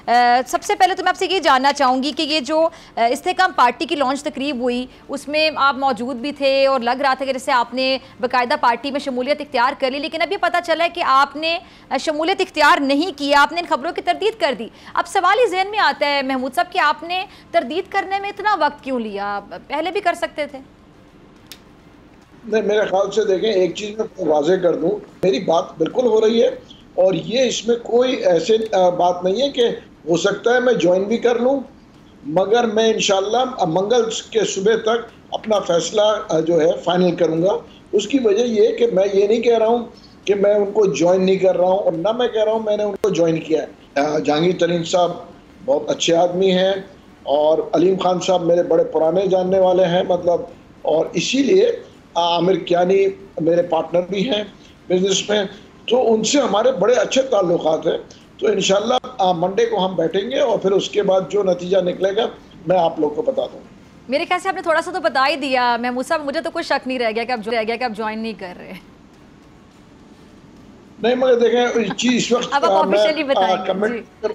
सबसे पहले तो मैं आपसे ये जानना चाहूँगी कि ये जो इस्तेकाम पार्टी की लॉन्च तकरीब हुई उसमें आप मौजूद भी थे और लग रहा था कि जैसे आपने बाकायदा पार्टी में शमूलियत इख्तियार कर ली, लेकिन अब ये पता चला है कि आपने शमूलियत इख्तियार नहीं किया, आपने इन खबरों की तरदीद कर दी। अब सवाल ही ज़हन में आता है महमूद साहब कि आपने तरदीद करने में इतना वक्त क्यों लिया, पहले भी कर सकते थे? नहीं, मेरे ख्याल से देखें, एक चीज़ मैं वाज़ेह कर दूं, मेरी बात बिल्कुल हो रही है और ये इसमें कोई ऐसे बात नहीं है कि हो सकता है मैं ज्वाइन भी कर लूं, मगर मैं इंशाल्लाह मंगल के सुबह तक अपना फैसला जो है फाइनल करूंगा। उसकी वजह ये है कि मैं ये नहीं कह रहा हूं कि मैं उनको ज्वाइन नहीं कर रहा हूं और ना मैं कह रहा हूं मैंने उनको ज्वाइन किया है। जहांगीर तरीन साहब बहुत अच्छे आदमी हैं और अलीम खान साहब मेरे बड़े पुराने जानने वाले हैं, मतलब, और इसीलिए आमिर कियानी मेरे पार्टनर भी हैं बिजनेस में, तो उनसे हमारे बड़े अच्छे ताल्लुकात हैं। तो इंशाल्लाह मंडे को हम बैठेंगे और फिर उसके बाद जो नतीजा निकलेगा मैं आप लोग को बता दूँगा। मेरे ख्याल से आपने थोड़ा सा तो बता ही दिया महमूद साहब, मुझे तो कोई शक नहीं रह गया कि आप ज्वाइन नहीं कर रहे। नहीं, मगर देखें चीज़ इस वक्त अब आप ऑफिशियली बताएंगे।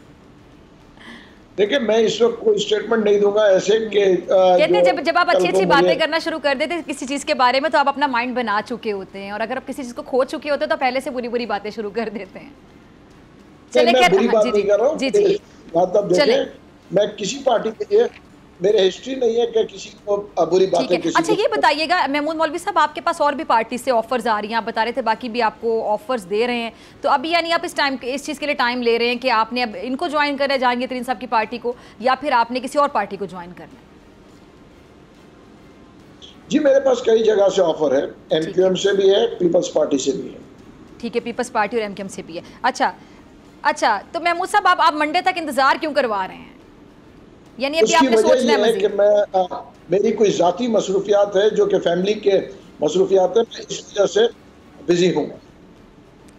देखिए, मैं इस वक्त कोई स्टेटमेंट नहीं दूंगा ऐसे कि कहते हैं जब आप अच्छी अच्छी बातें करना शुरू कर देते किसी चीज़ के बारे में तो आप अपना माइंड बना चुके होते हैं, और अगर आप किसी चीज़ को खो चुके होते हैं तो पहले से बुरी बुरी बातें शुरू कर देते हैं। चले, मैं बुरी बात नहीं कर रहा हूँ। जी, मतलब देखिए, मैं किसी पार्टी के लिए, मेरे हिस्ट्री नहीं है कि किसी को बुरी बातें किसी। अच्छा, ये बताइएगा महमूद मौलवी साहब, आपके पास और भी पार्टी से ऑफर्स आ रही हैं, आप बता रहे थे बाकी भी आपको ऑफर्स दे रहे हैं, तो अभी यानी आप इस चीज़ के लिए टाइम ले रहे हैं कि आपने अब इनको ज्वाइन करना है जहांगीर तरीन साहब की पार्टी को, या फिर आपने किसी और पार्टी को ज्वाइन करना है? जी, मेरे पास कई जगह से ऑफर है, एमक्यूएम से भी है, पीपल्स पार्टी से भी है। ठीक है, पीपल्स पार्टी और एमक्यूएम से भी है। अच्छा, तो महमूद साहब आप मंडे तक इंतजार क्यों करवा रहे हैं? यानी अभी आपने सोचना है कि मेरी कोई ज़ाती मसरूफियात है जो कि फैमिली के मसरूफियात है, मैं इस वजह से बिजी हूँ।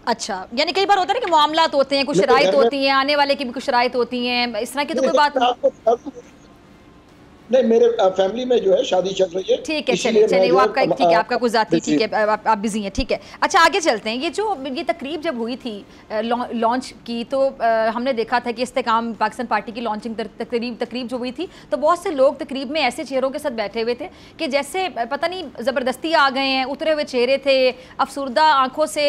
अच्छा, यानी कई बार होता है ना कि मामलात होते हैं, कुछ शराइत होती हैं, आने वाले की भी कुछ शराइत होती हैं, इस तरह की तो कोई बात नहीं। नहीं, मेरे फैमिली में जो है शादी चल रही है। ठीक है, चलिए वो आपका ठीक है, आपका कुछ जाती, ठीक है, आप बिजी हैं, ठीक है। अच्छा, आगे चलते हैं। ये तकरीब जब हुई थी लॉन्च की, तो हमने देखा था कि इस्तेकाम पाकिस्तान पार्टी की लॉन्चिंग तकरीब जो हुई थी, तो बहुत से लोग तकरीब में ऐसे चेहरों के साथ बैठे हुए थे कि जैसे पता नहीं ज़बरदस्ती आ गए हैं, उतरे हुए चेहरे थे, अफसुर्दा आंखों से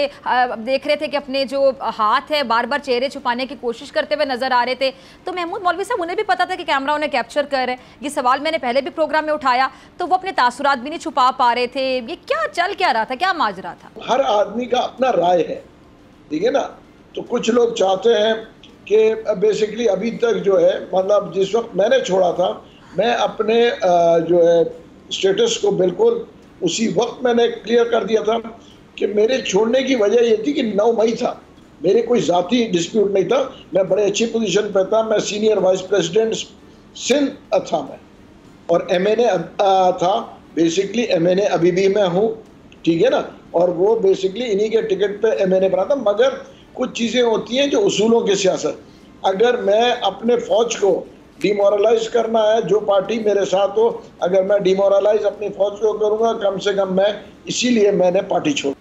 देख रहे थे कि अपने जो हाथ है बार बार चेहरे छुपाने की कोशिश करते हुए नजर आ रहे थे। तो महमूद मौलवी साहब, उन्हें भी पता था कि कैमरा उन्हें कैप्चर कर रहे हैं, ये सवाल मैंने पहले भी प्रोग्राम में उठाया, तो वो अपने तासुरात भी नहीं छुपा पा रहे थे। ये क्या चल क्या रहा था, क्या माजरा था? हर आदमी का अपना राय है, ठीक है ना। तो कुछ लोग चाहते हैं कि बेसिकली अभी तक जो है, मतलब जिस वक्त मैंने छोड़ा था, मैं अपने जो है स्टेटस को बिल्कुल उसी वक्त मैंने क्लियर कर दिया था कि मेरे छोड़ने की वजह ये थी कि 9 मई था, मेरे कोई ज़ाती डिस्प्यूट नहीं था, मैं बड़े अच्छी पोजीशन पे था, मैं सीनियर वाइस प्रेसिडेंट सिंध था मैं, और एमएनए था, बेसिकली एमएनए अभी भी मैं हूँ, ठीक है ना, और वो बेसिकली इन्हीं के टिकट पे एमएनए बना था। मगर कुछ चीज़ें होती हैं जो उसूलों की सियासत, अगर मैं अपने फौज को डिमोरलाइज करना है, जो पार्टी मेरे साथ हो, अगर मैं डिमोरलाइज अपनी फौज को करूँगा, कम से कम मैं, इसीलिए मैंने पार्टी छोड़ी।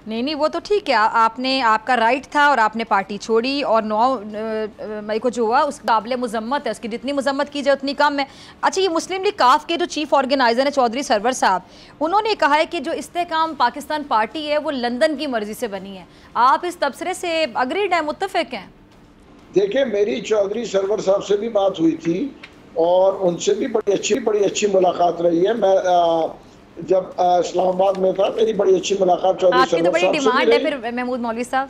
नहीं, वो तो ठीक है, आपका राइट था और आपने पार्टी छोड़ी, और 9 मई को जो हुआ उस काबिल मुज़म्मत है, उसकी जितनी मुज़म्मत की जाए उतनी कम है। अच्छा, ये मुस्लिम लीग काफ के जो चीफ ऑर्गेनाइज़र हैं चौधरी सरवर साहब, उन्होंने कहा है कि जो इस्तेकाम पाकिस्तान पार्टी है वो लंदन की मर्जी से बनी है। आप इस तबसरे से अग्रीड हैं, मुत्तफिक हैं? देखिए, मेरी चौधरी सरवर साहब से भी बात हुई थी और उनसे भी बड़ी अच्छी मुलाकात रही है। मैं जब इस्लामाबाद में था, मेरी बड़ी अच्छी मुलाकात चौधरी सरवर साहब से। आपकी तो बड़ी डिमांड है फिर महमूद मौलवी साहब।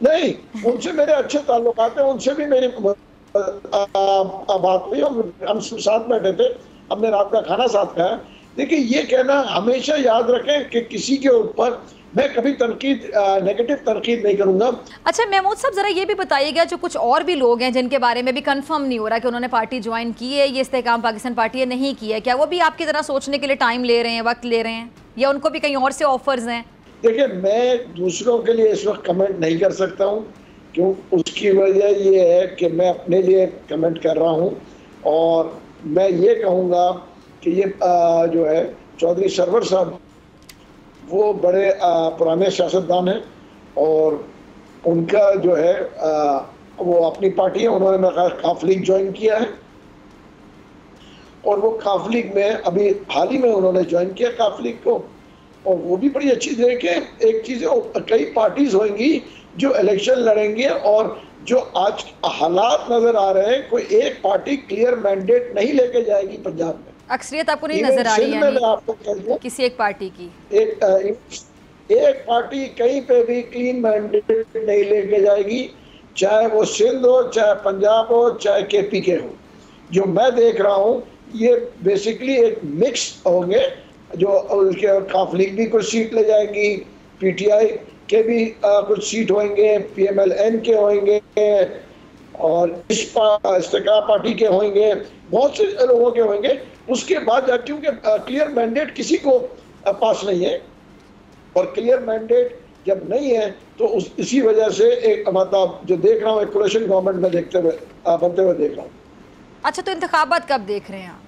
नहीं, उनसे मेरे अच्छे ताल्लुकात हैं, उनसे भी मेरी बात हुई, हम साथ बैठे थे, हमने रात का खाना साथ खाया। देखिए, ये कहना हमेशा याद रखें कि किसी के ऊपर मैं कभी नेगेटिव तनकीद नहीं करूंगा। अच्छा महमूद साहब, जरा ये भी बताइएगा, जो कुछ और भी लोग हैं जिनके बारे में भी कंफर्म नहीं हो रहा कि उन्होंने पार्टी ज्वाइन की है, ये इस्तेकाम पाकिस्तान पार्टी है नहीं की है, क्या वो भी आपकी तरह सोचने के लिए टाइम ले रहे हैं, वक्त ले रहे हैं, या उनको भी कहीं और से ऑफर्स हैं? देखिए, मैं दूसरों के लिए इस वक्त कमेंट नहीं कर सकता हूँ, क्यों, उसकी वजह ये है कि मैं अपने लिए कमेंट कर रहा हूँ, और मैं ये कहूँगा कि ये जो है चौधरी सरवर साहब वो बड़े पुराने सियासतदान हैं, और उनका जो है वो अपनी पार्टी है, उन्होंने मेरा काफ लीग ज्वाइन किया है और वो काफ लीग में अभी हाल ही में उन्होंने ज्वाइन किया काफ लीग को, और वो भी बड़ी अच्छी चीज़ है कि एक चीज़ है, कई पार्टीज होंगी जो इलेक्शन लड़ेंगे और जो आज हालात नजर आ रहे हैं, कोई एक पार्टी क्लियर मैंडेट नहीं लेके जाएगी पंजाब में। अक्सरियत आपको नहीं नजर आ रही है आपको कह दूं किसी एक पार्टी की? एक पार्टी कहीं पे भी क्लीन मैंडेट नहीं लेके जाएगी, चाहे वो सिंध हो, चाहे पंजाब हो, चाहे KPK हो। जो मैं देख रहा हूँ ये बेसिकली एक मिक्स होंगे, जो उसके काफ लीग भी कुछ सीट ले जाएंगी, PTI के भी कुछ सीट होंगे, PMLN के होंगे और इस्तेकाल पार्टी के होंगे, बहुत से लोगों के होंगे। उसके बाद क्योंकि क्लियर मैंडेट किसी को पास नहीं है, और क्लियर मैंडेट जब नहीं है तो इसी वजह से एक मतलब जो देख रहा हूँ एक कोलिशन गवर्नमेंट में बनते हुए देख रहा हूँ। अच्छा, तो इंतखाबात कब देख रहे हैं आप?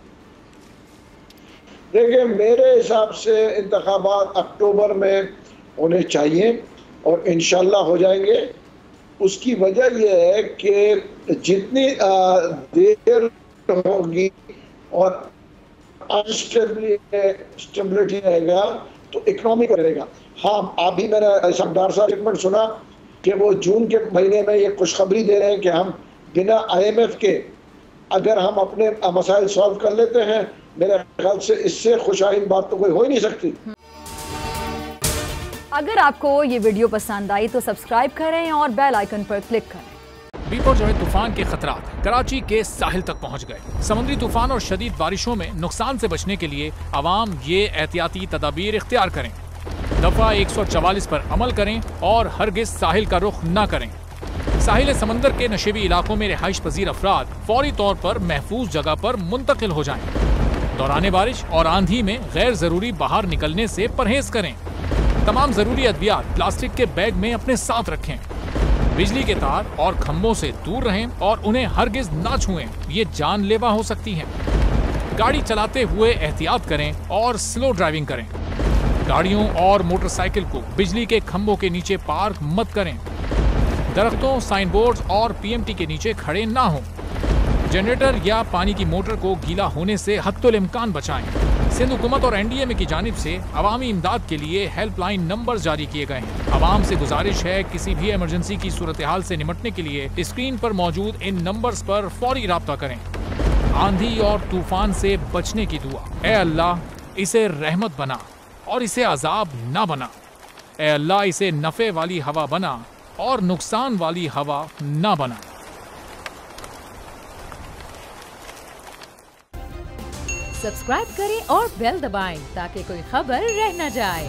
देखिए, मेरे हिसाब से इंतखाबात अक्टूबर में होने चाहिए और इंशाल्लाह हो जाएंगे। उसकी वजह यह है कि जितनी देर होगी और स्टेबिलिटी रहेगा तो इकोनॉमी करेगा। हाँ, अभी मैंने सरदार साहब स्टेटमेंट सुना कि वो जून के महीने में ये खुशखबरी दे रहे हैं कि हम बिना IMF के अगर हम अपने मसाइल सॉल्व कर लेते हैं, मेरे ख्याल से इससे खुशहाल बात तो कोई हो ही नहीं सकती। अगर आपको ये वीडियो पसंद आई तो सब्सक्राइब करें और बेल आइकन पर क्लिक करें। बिपरजॉय तूफान के खतरात कराची के साहिल तक पहुंच गए। समुद्री तूफान और शदीद बारिशों में नुकसान से बचने के लिए आवाम ये एहतियाती तदाबीर इख्तियार करें। दफा 144 पर अमल करें और हरगिज साहिल का रुख न करें। साहिल समंदर के नशेबी इलाकों में रिहाइश पजीर अफराद फौरी तौर पर महफूज जगह पर मुंतकिल हो जाएं। दौरान बारिश और आंधी में गैर जरूरी बाहर निकलने से परहेज करें। तमाम जरूरी अद्वियात प्लास्टिक के बैग में अपने साथ रखें। बिजली के तार और खंभों से दूर रहें और उन्हें हरगिज ना छुएं, ये जानलेवा हो सकती हैं। गाड़ी चलाते हुए एहतियात करें और स्लो ड्राइविंग करें। गाड़ियों और मोटरसाइकिल को बिजली के खंभों के नीचे पार्क मत करें। दरख्तों, साइन बोर्ड और PMT के नीचे खड़े ना हों। जनरेटर या पानी की मोटर को गीला होने से हत्तुल इम्कान बचाएं। सिंध हुकूमत और NDA की जानिब से अवामी इमदाद के लिए हेल्पलाइन नंबर जारी किए गए हैं। आवाम से गुजारिश है किसी भी इमरजेंसी की सूरत हाल से निपटने के लिए स्क्रीन पर मौजूद इन नंबर्स पर फौरी राब्ता करें। आंधी और तूफान से बचने की दुआ। ए अल्लाह, इसे रहमत बना और इसे अजाब ना बना। ए अल्लाह, इसे नफे वाली हवा बना और नुकसान वाली हवा ना बना। सब्सक्राइब करें और बेल दबाएं ताकि कोई खबर रह न जाए।